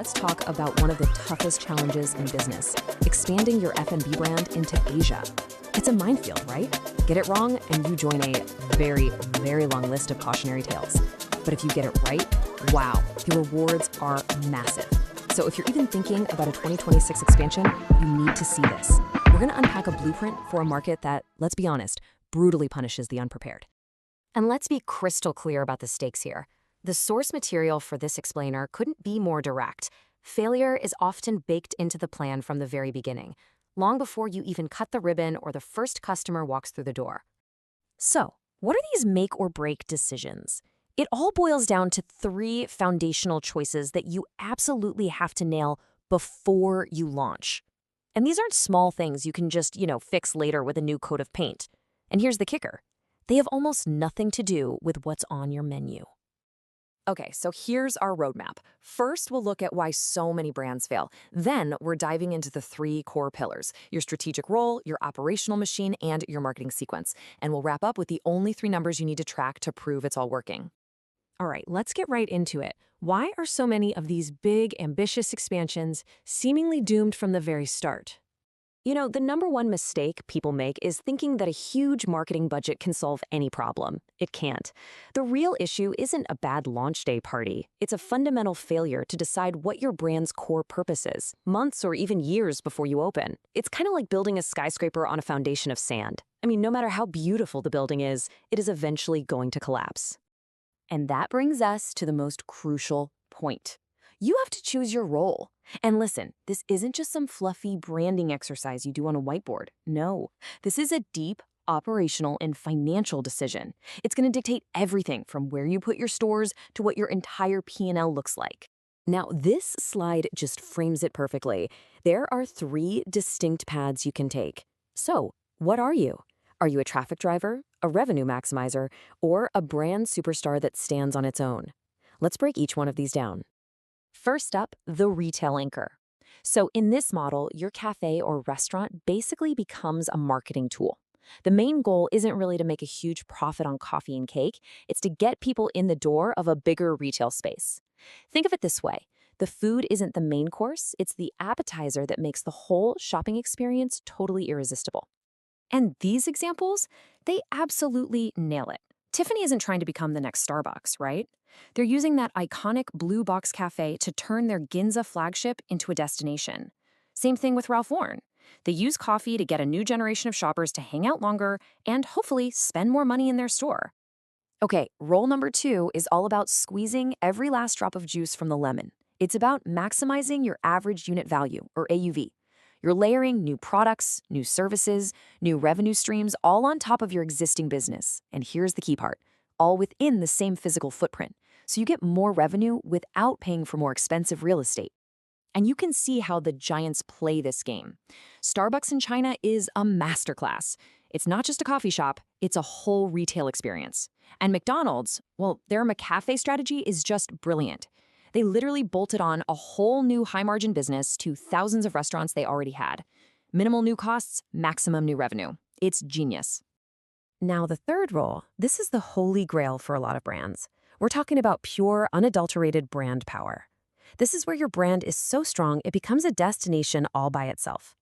let's talk about one of the toughest challenges in business, expanding your F&B brand into Asia. It's a minefield, right? Get it wrong and you join a very, very long list of cautionary tales. But if you get it right, wow, the rewards are massive. So if you're even thinking about a 2026 expansion, you need to see this. We're going to unpack a blueprint for a market that, let's be honest, brutally punishes the unprepared. And let's be crystal clear about the stakes here. The source material for this explainer couldn't be more direct. Failure is often baked into the plan from the very beginning, long before you even cut the ribbon or the first customer walks through the door. So, what are these make or break decisions? It all boils down to 3 foundational choices that you absolutely have to nail before you launch. And these aren't small things you can just, fix later with a new coat of paint. And here's the kicker. They have almost nothing to do with what's on your menu. Okay, so here's our roadmap. First, we'll look at why so many brands fail. Then, we're diving into the 3 core pillars: your strategic role, your operational machine, and your marketing sequence. And we'll wrap up with the only 3 numbers you need to track to prove it's all working. All right, let's get right into it. Why are so many of these big, ambitious expansions seemingly doomed from the very start? The number one mistake people make is thinking that a huge marketing budget can solve any problem. It can't. The real issue isn't a bad launch day party. It's a fundamental failure to decide what your brand's core purpose is, months or even years before you open. It's kind of like building a skyscraper on a foundation of sand. No matter how beautiful the building is, it is eventually going to collapse. And that brings us to the most crucial point. You have to choose your role. And listen, this isn't just some fluffy branding exercise you do on a whiteboard. No, this is a deep operational and financial decision. It's going to dictate everything from where you put your stores to what your entire P&L looks like. Now, this slide just frames it perfectly. There are 3 distinct paths you can take. So, what are you? Are you a traffic driver, a revenue maximizer, or a brand superstar that stands on its own? Let's break each one of these down. First up, the retail anchor. So in this model, your cafe or restaurant basically becomes a marketing tool. The main goal isn't really to make a huge profit on coffee and cake. It's to get people in the door of a bigger retail space. Think of it this way. The food isn't the main course. It's the appetizer that makes the whole shopping experience totally irresistible. And these examples, they absolutely nail it. Tiffany isn't trying to become the next Starbucks, right? They're using that iconic blue box cafe to turn their Ginza flagship into a destination. Same thing with Ralph Lauren. They use coffee to get a new generation of shoppers to hang out longer and hopefully spend more money in their store. Okay, role number 2 is all about squeezing every last drop of juice from the lemon. It's about maximizing your average unit value, or AUV. You're layering new products, new services, new revenue streams, all on top of your existing business. And here's the key part, all within the same physical footprint. So you get more revenue without paying for more expensive real estate. And you can see how the giants play this game. Starbucks in China is a masterclass. It's not just a coffee shop, it's a whole retail experience. And McDonald's, well, their McCafe strategy is just brilliant. They literally bolted on a whole new high-margin business to thousands of restaurants they already had. Minimal new costs, maximum new revenue. It's genius. Now, the third role, this is the holy grail for a lot of brands. We're talking about pure, unadulterated brand power. This is where your brand is so strong it becomes a destination all by itself.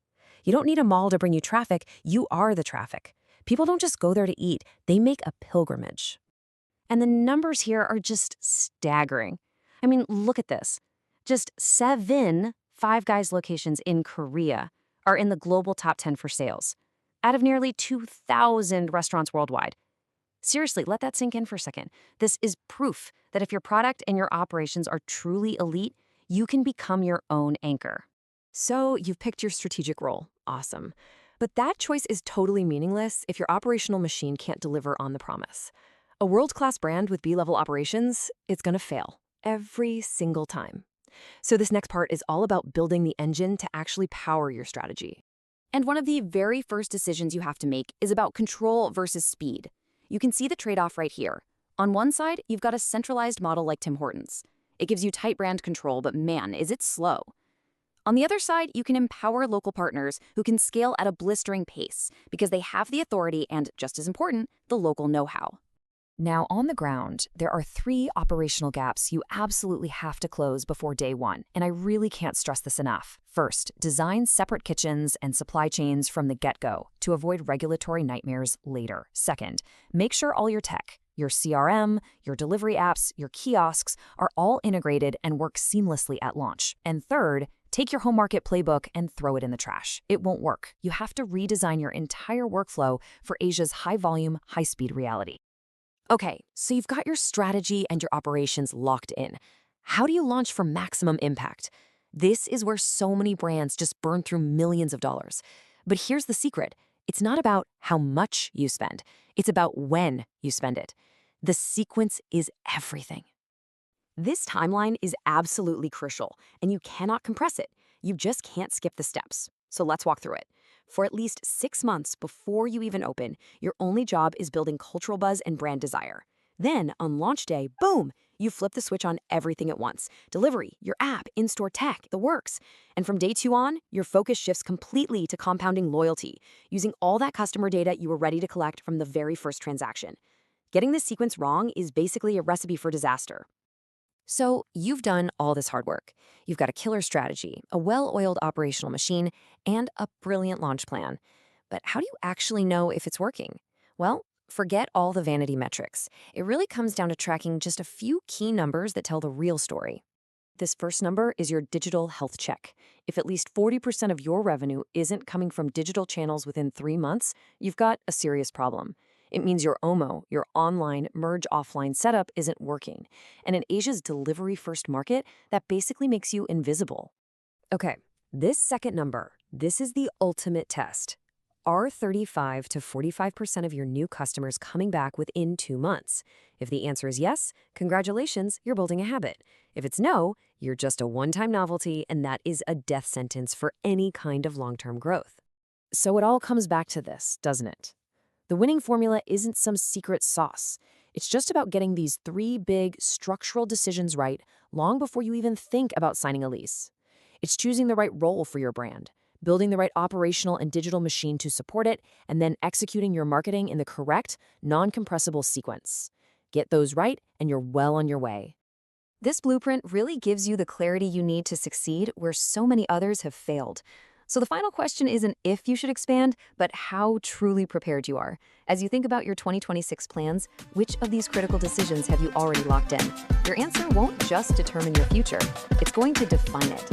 You don't need a mall to bring you traffic, you are the traffic. People don't just go there to eat, they make a pilgrimage. And the numbers here are just staggering. Look at this. Just 7 Five Guys locations in Korea are in the global top 10 for sales, out of nearly 2,000 restaurants worldwide. Seriously, let that sink in for a second. This is proof that if your product and your operations are truly elite, you can become your own anchor. So you've picked your strategic role. Awesome. But that choice is totally meaningless if your operational machine can't deliver on the promise. A world-class brand with B-level operations, it's going to fail every single time. So this next part is all about building the engine to actually power your strategy. And one of the very first decisions you have to make is about control versus speed. You can see the trade-off right here. On one side, you've got a centralized model like Tim Hortons. It gives you tight brand control, but man, is it slow. On the other side, you can empower local partners who can scale at a blistering pace because they have the authority and, just as important, the local know-how. Now, on the ground, there are 3 operational gaps you absolutely have to close before day 1, and I really can't stress this enough. First, design separate kitchens and supply chains from the get-go to avoid regulatory nightmares later. Second, make sure all your tech, your CRM, your delivery apps, your kiosks are all integrated and work seamlessly at launch. And third, take your home market playbook and throw it in the trash. It won't work. You have to redesign your entire workflow for Asia's high-volume, high-speed reality. Okay, so you've got your strategy and your operations locked in. How do you launch for maximum impact? This is where so many brands just burn through millions of dollars. But here's the secret. It's not about how much you spend. It's about when you spend it. The sequence is everything. This timeline is absolutely crucial, and you cannot compress it. You just can't skip the steps. So let's walk through it. For at least 6 months before you even open, your only job is building cultural buzz and brand desire. Then, on launch day, boom, you flip the switch on everything at once. Delivery, your app, in-store tech, the works. And from day 2 on, your focus shifts completely to compounding loyalty, using all that customer data you were ready to collect from the very first transaction. Getting this sequence wrong is basically a recipe for disaster. So you've done all this hard work. You've got a killer strategy, a well-oiled operational machine, and a brilliant launch plan. But how do you actually know if it's working? Well, forget all the vanity metrics. It really comes down to tracking just a few key numbers that tell the real story. This first number is your digital health check. If at least 40% of your revenue isn't coming from digital channels within 3 months, you've got a serious problem. It means your OMO, your online merge offline setup, isn't working. And in Asia's delivery-first market, that basically makes you invisible. Okay, this second number, this is the ultimate test. Are 35 to 45% of your new customers coming back within 2 months? If the answer is yes, congratulations, you're building a habit. If it's no, you're just a one-time novelty, and that is a death sentence for any kind of long-term growth. So it all comes back to this, doesn't it? The winning formula isn't some secret sauce. It's just about getting these 3 big structural decisions right long before you even think about signing a lease. It's choosing the right role for your brand, building the right operational and digital machine to support it, and then executing your marketing in the correct, non-compressible sequence. Get those right, and you're well on your way. This blueprint really gives you the clarity you need to succeed where so many others have failed. So the final question isn't if you should expand, but how truly prepared you are. As you think about your 2026 plans, which of these critical decisions have you already locked in? Your answer won't just determine your future, it's going to define it.